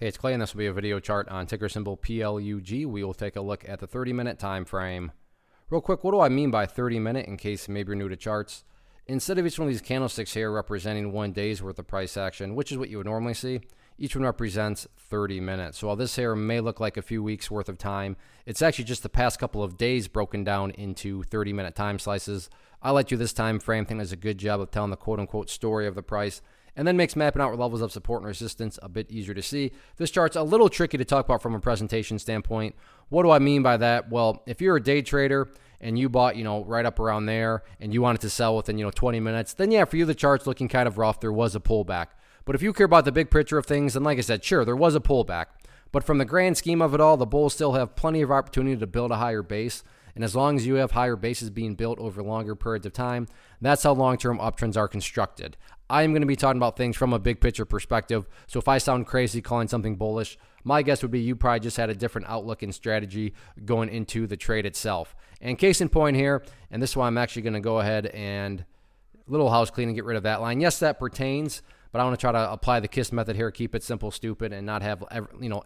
Hey, it's Clay, and this will be a video chart on ticker symbol PLUG. We will take a look at the 30-minute time frame. Real quick, what do I mean by 30-minute in case maybe you're new to charts? Instead of each one of these candlesticks here representing 1 day's worth of price action, which is what you would normally see, each one represents 30 minutes. So while this here may look like a few weeks worth of time, it's actually just the past couple of days broken down into 30-minute time slices. I like to do this time frame. I think does a good job of telling the quote-unquote story of the price, and then makes mapping out levels of support and resistance a bit easier to see. This chart's a little tricky to talk about from a presentation standpoint. What do I mean by that? Well, if you're a day trader and you bought, right up around there and you wanted to sell within, 20 minutes, then yeah, for you the chart's looking kind of rough. There was a pullback. But if you care about the big picture of things, then like I said, sure, there was a pullback. But from the grand scheme of it all, the bulls still have plenty of opportunity to build a higher base. And as long as you have higher bases being built over longer periods of time, that's how long-term uptrends are constructed. I'm going to be talking about things from a big picture perspective. So if I sound crazy calling something bullish, my guess would be you probably just had a different outlook and strategy going into the trade itself. And case in point here, and this is why I'm actually going to go ahead and little house clean and get rid of that line. Yes, that pertains, but I want to try to apply the KISS method here, keep it simple, stupid, and not have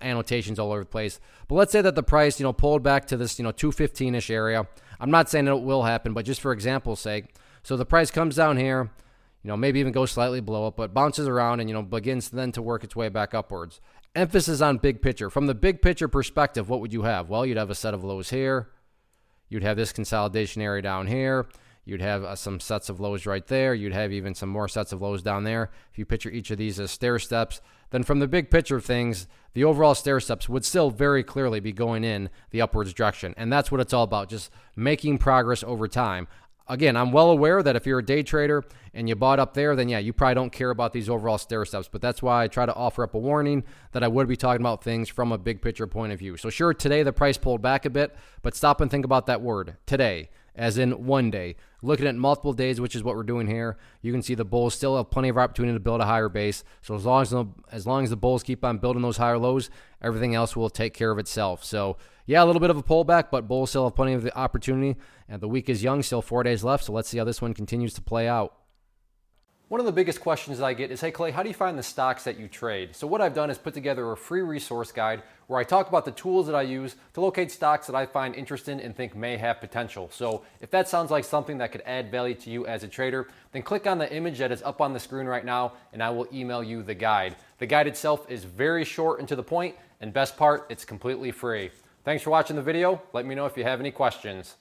annotations all over the place. But let's say that the price pulled back to this 215-ish area. I'm not saying it will happen, but just for example's sake. So the price comes down here, maybe even goes slightly below it, but bounces around and begins then to work its way back upwards. Emphasis on big picture. From the big picture perspective, what would you have? Well, you'd have a set of lows here. You'd have this consolidation area down here. You'd have some sets of lows right there. You'd have even some more sets of lows down there. If you picture each of these as stair steps, then from the big picture of things, the overall stair steps would still very clearly be going in the upwards direction. And that's what it's all about, just making progress over time. Again, I'm well aware that if you're a day trader and you bought up there, then yeah, you probably don't care about these overall stair steps. But that's why I try to offer up a warning that I would be talking about things from a big picture point of view. So sure, today the price pulled back a bit, but stop and think about that word, today, as in 1 day. Looking at multiple days, which is what we're doing here, you can see the bulls still have plenty of opportunity to build a higher base. So as long as the bulls keep on building those higher lows, everything else will take care of itself. So yeah, a little bit of a pullback, but bulls still have plenty of the opportunity. And the week is young, still 4 days left. So let's see how this one continues to play out. One of the biggest questions that I get is, hey Clay, how do you find the stocks that you trade? So what I've done is put together a free resource guide where I talk about the tools that I use to locate stocks that I find interesting and think may have potential. So if that sounds like something that could add value to you as a trader, then click on the image that is up on the screen right now and I will email you the guide. The guide itself is very short and to the point, and best part, it's completely free. Thanks for watching the video. Let me know if you have any questions.